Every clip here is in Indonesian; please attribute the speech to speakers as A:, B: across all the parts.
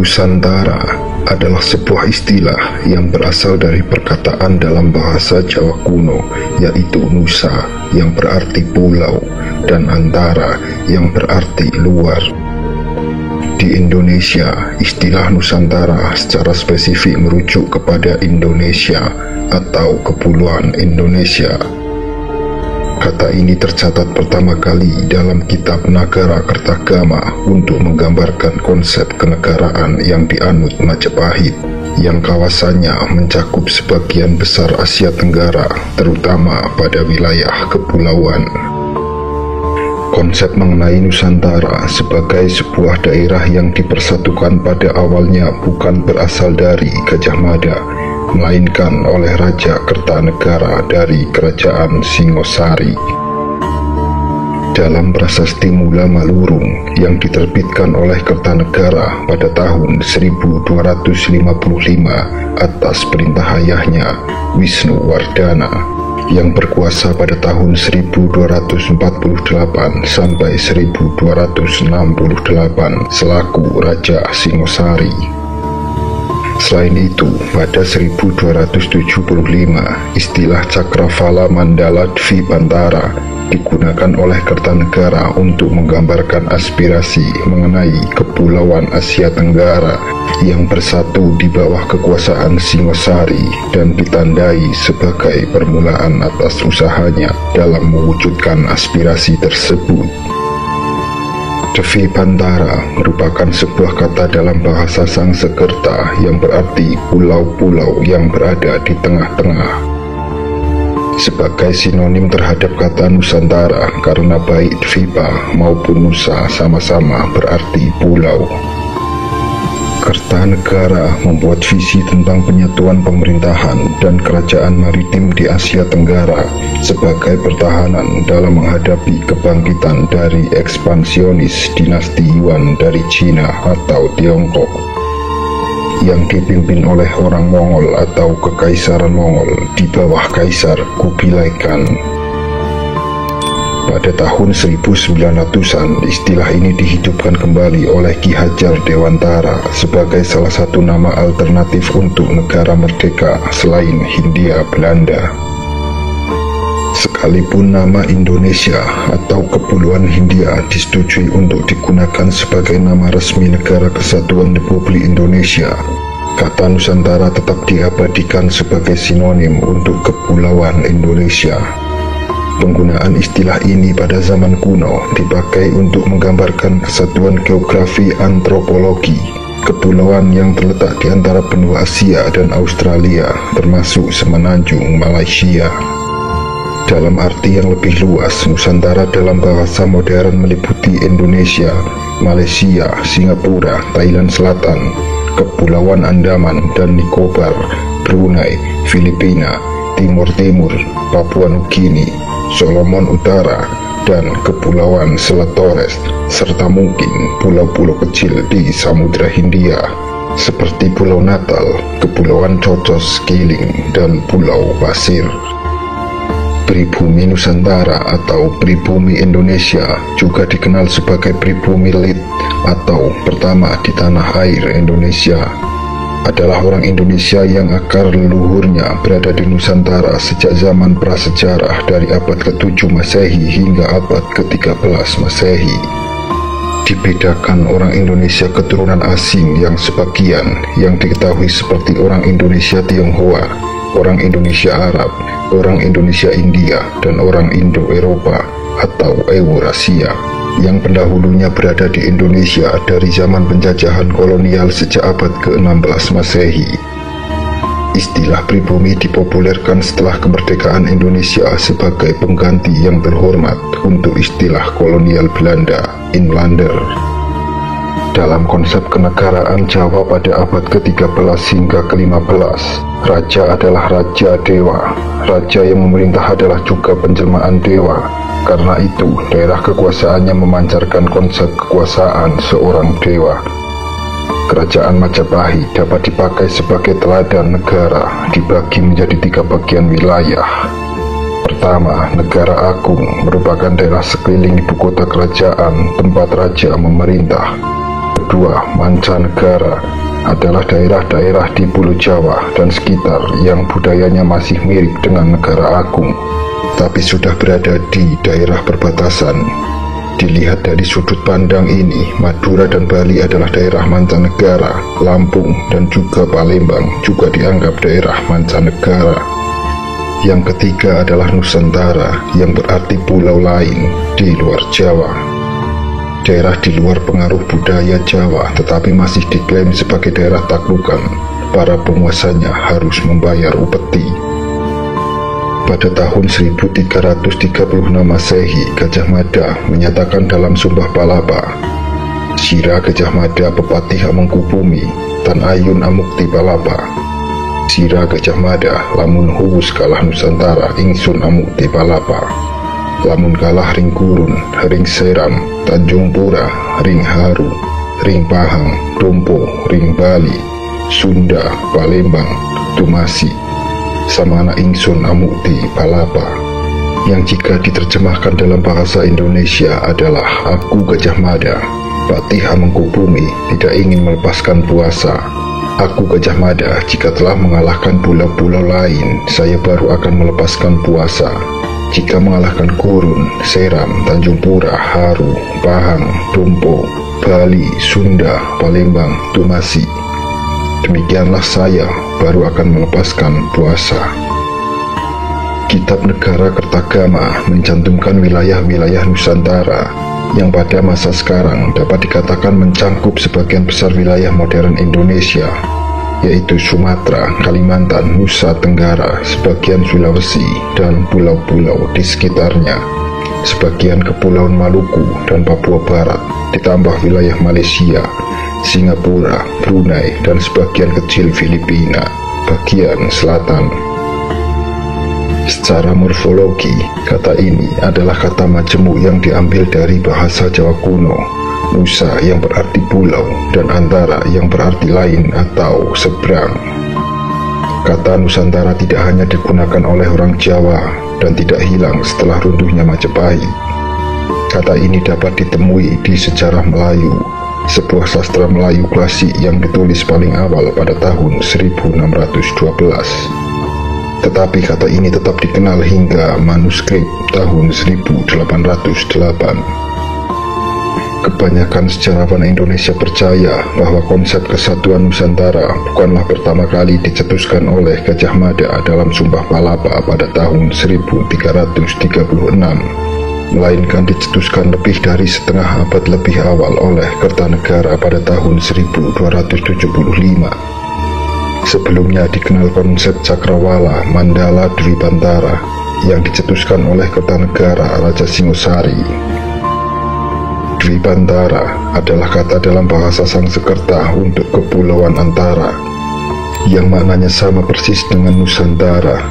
A: Nusantara adalah sebuah istilah yang berasal dari perkataan dalam bahasa Jawa kuno, yaitu Nusa yang berarti pulau dan Antara yang berarti luar. Di Indonesia, istilah Nusantara secara spesifik merujuk kepada Indonesia atau Kepulauan Indonesia. Kata ini tercatat pertama kali dalam kitab Nagara Kertagama untuk menggambarkan konsep kenegaraan yang dianut Majapahit, yang kawasannya mencakup sebagian besar Asia Tenggara, terutama pada wilayah kepulauan. Konsep mengenai Nusantara sebagai sebuah daerah yang dipersatukan pada awalnya bukan berasal dari Gajah Mada, melainkan oleh Raja Kertanegara dari Kerajaan Singosari. Dalam prasasti Mula Malurung yang diterbitkan oleh Kertanegara pada tahun 1255 atas perintah ayahnya Wisnu Wardana, yang berkuasa pada tahun 1248 sampai 1268 selaku Raja Singosari. Selain itu, pada 1275, istilah Cakravala Mandala Dvipantara digunakan oleh Kertanegara untuk menggambarkan aspirasi mengenai kepulauan Asia Tenggara yang bersatu di bawah kekuasaan Singosari dan ditandai sebagai permulaan atas usahanya dalam mewujudkan aspirasi tersebut. Dvipantara merupakan sebuah kata dalam bahasa Sangsekerta yang berarti pulau-pulau yang berada di tengah-tengah. Sebagai sinonim terhadap kata Nusantara karena baik Dvipa maupun Nusa sama-sama berarti pulau. Kertanegara membuat visi tentang penyatuan pemerintahan dan kerajaan maritim di Asia Tenggara sebagai pertahanan dalam menghadapi kebangkitan dari ekspansionis dinasti Yuan dari Cina atau Tiongkok yang dipimpin oleh orang Mongol atau Kekaisaran Mongol di bawah Kaisar Kubilai Khan. Pada tahun 1900-an, istilah ini dihidupkan kembali oleh Ki Hajar Dewantara sebagai salah satu nama alternatif untuk negara merdeka selain Hindia Belanda. Sekalipun nama Indonesia atau Kepulauan Hindia disetujui untuk digunakan sebagai nama resmi Negara Kesatuan Republik Indonesia, kata Nusantara tetap diabadikan sebagai sinonim untuk Kepulauan Indonesia. Penggunaan istilah ini pada zaman kuno dipakai untuk menggambarkan kesatuan geografi antropologi kepulauan yang terletak di antara benua Asia dan Australia, termasuk semenanjung Malaysia. Dalam arti yang lebih luas, Nusantara dalam bahasa modern meliputi Indonesia, Malaysia, Singapura, Thailand Selatan, Kepulauan Andaman dan Nicobar, Brunei, Filipina, Timur Timur, Papua Nugini, Solomon Utara, dan Kepulauan Selat Torres, serta mungkin pulau-pulau kecil di Samudra Hindia seperti Pulau Natal, Kepulauan Cocos Keeling, dan Pulau Pasir. Pribumi Nusantara atau pribumi Indonesia juga dikenal sebagai pribumi Lid atau pertama di tanah air Indonesia, adalah orang Indonesia yang akar leluhurnya berada di Nusantara sejak zaman prasejarah dari abad ke-7 Masehi hingga abad ke-13 Masehi. Dibedakan orang Indonesia keturunan asing yang sebagian yang diketahui seperti orang Indonesia Tionghoa, orang Indonesia Arab, orang Indonesia India, dan orang Indo-Eropa atau Eurasia yang pendahulunya berada di Indonesia dari zaman penjajahan kolonial sejak abad ke-16 Masehi. Istilah pribumi dipopulerkan setelah kemerdekaan Indonesia sebagai pengganti yang terhormat untuk istilah kolonial Belanda, Inlander. Dalam konsep kenegaraan Jawa pada abad ke-13 hingga ke-15, raja adalah raja dewa. Raja yang memerintah adalah juga penjelmaan dewa. Karena itu, daerah kekuasaannya memancarkan konsep kekuasaan seorang dewa. Kerajaan Majapahit dapat dipakai sebagai teladan negara, dibagi menjadi 3 bagian wilayah. Pertama, Negara Agung merupakan daerah sekeliling ibu kota kerajaan tempat raja memerintah. kedua, mancanegara, adalah daerah-daerah di Pulau Jawa dan sekitar yang budayanya masih mirip dengan negara agung, tapi sudah berada di daerah perbatasan. Dilihat dari sudut pandang ini, Madura dan Bali adalah daerah mancanegara. Lampung dan juga Palembang juga dianggap daerah mancanegara. Yang ketiga adalah Nusantara, yang berarti pulau lain di luar Jawa. Daerah di luar pengaruh budaya Jawa tetapi masih diklaim sebagai daerah taklukan. Para penguasanya harus membayar upeti. Pada tahun 1336 Masehi, Gajah Mada menyatakan dalam Sumpah Palapa, Sira Gajah Mada pepatih Amengkubumi, Tan Ayun Amukti Palapa. Sira Gajah Mada lamun huwus kalah Nusantara ingsun Amukti Palapa. Lamun kalah ring Gurun, ring Seram, Tanjung Pura, ring Haru, ring Pahang, Dompo, ring Bali, Sunda, Palembang, Tumasi, samana ingsun Amukti Palapa. Yang jika diterjemahkan dalam bahasa Indonesia adalah aku Gajah Mada, Patih Amengkubumi tidak ingin melepaskan puasa. Aku Gajah Mada jika telah mengalahkan pulau-pulau lain, saya baru akan melepaskan puasa. Jika mengalahkan Gurun, Seram, Tanjung Pura, Haru, Pahang, Dompo, Bali, Sunda, Palembang, Tumasi, demikianlah saya baru akan melepaskan puasa. Kitab Negara Kertagama mencantumkan wilayah-wilayah Nusantara yang pada masa sekarang dapat dikatakan mencangkup sebagian besar wilayah modern Indonesia, yaitu Sumatera, Kalimantan, Nusa Tenggara, sebagian Sulawesi, dan pulau-pulau di sekitarnya, sebagian Kepulauan Maluku dan Papua Barat, ditambah wilayah Malaysia, Singapura, Brunei, dan sebagian kecil Filipina, bagian selatan. Secara morfologi, kata ini adalah kata majemuk yang diambil dari bahasa Jawa kuno, Nusa yang berarti pulau dan Antara yang berarti lain atau seberang. Kata Nusantara tidak hanya digunakan oleh orang Jawa dan tidak hilang setelah runtuhnya Majapahit. Kata ini dapat ditemui di sejarah Melayu, sebuah sastra Melayu klasik yang ditulis paling awal pada tahun 1612. Tetapi kata ini tetap dikenal hingga manuskrip tahun 1808. Kebanyakan sejarawan Indonesia percaya bahwa konsep kesatuan Nusantara bukanlah pertama kali dicetuskan oleh Gajah Mada dalam Sumpah Palapa pada tahun 1336, melainkan dicetuskan lebih dari setengah abad lebih awal oleh Kertanegara pada tahun 1275. Sebelumnya dikenal konsep Cakrawala Mandala Dwipantara yang dicetuskan oleh Kertanegara Raja Singosari. Dwipantara adalah kata dalam bahasa Sangsekerta untuk kepulauan antara, yang maknanya sama persis dengan Nusantara,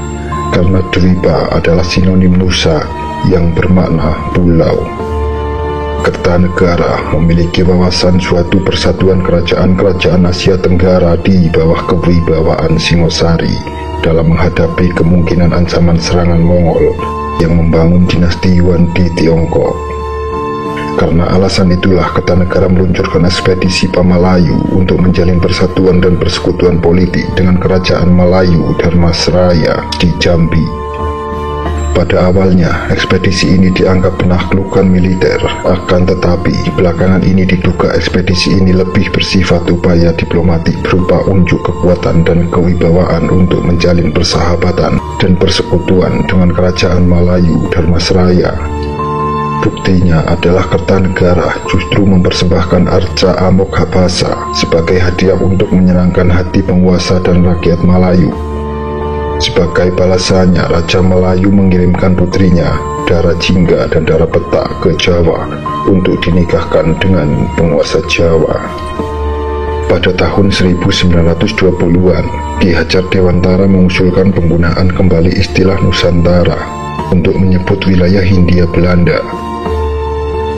A: karena Dwipa adalah sinonim Nusa yang bermakna pulau. Kertanegara memiliki wawasan suatu persatuan kerajaan-kerajaan Asia Tenggara di bawah kewibawaan Singosari dalam menghadapi kemungkinan ancaman serangan Mongol yang membangun dinasti Yuan di Tiongkok. Karena alasan itulah Kertanegara meluncurkan ekspedisi Pamalayu untuk menjalin persatuan dan persekutuan politik dengan kerajaan Melayu Dharmasraya di Jambi. Pada awalnya, ekspedisi ini dianggap penaklukan militer, akan tetapi belakangan ini diduga ekspedisi ini lebih bersifat upaya diplomatik berupa unjuk kekuatan dan kewibawaan untuk menjalin persahabatan dan persekutuan dengan kerajaan Melayu Dharmasraya. Buktinya adalah Kertanegara justru mempersembahkan arca Amoghapasa sebagai hadiah untuk menyenangkan hati penguasa dan rakyat Melayu. Sebagai balasannya, Raja Melayu mengirimkan putrinya, Dara Jingga dan Dara Peta ke Jawa untuk dinikahkan dengan penguasa Jawa. Pada tahun 1920-an, Ki Hajar Dewantara mengusulkan penggunaan kembali istilah Nusantara untuk menyebut wilayah Hindia Belanda.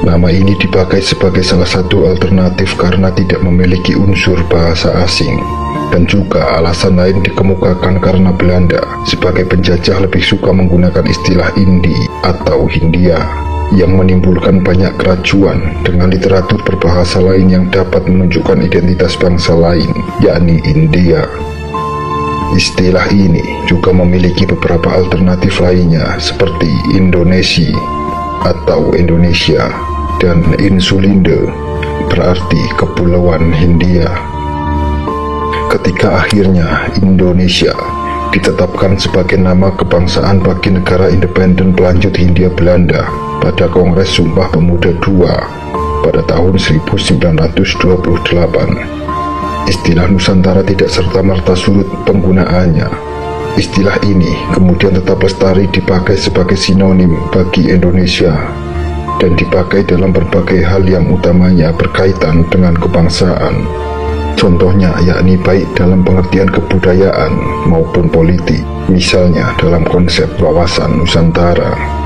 A: Nama ini dipakai sebagai salah satu alternatif karena tidak memiliki unsur bahasa asing, dan juga alasan lain dikemukakan karena Belanda sebagai penjajah lebih suka menggunakan istilah Indi atau Hindia yang menimbulkan banyak keracuan dengan literatur berbahasa lain yang dapat menunjukkan identitas bangsa lain, yakni India. Istilah ini juga memiliki beberapa alternatif lainnya seperti Indonesia atau Indonesia dan Insulinde, berarti Kepulauan Hindia. Ketika akhirnya Indonesia ditetapkan sebagai nama kebangsaan bagi negara independen pelanjut Hindia Belanda pada Kongres Sumpah Pemuda II pada tahun 1928, istilah Nusantara tidak serta-merta surut penggunaannya. Istilah ini kemudian tetap lestari dipakai sebagai sinonim bagi Indonesia dan dipakai dalam berbagai hal yang utamanya berkaitan dengan kebangsaan. Contohnya yakni baik dalam pengertian kebudayaan maupun politik, misalnya dalam konsep wawasan Nusantara.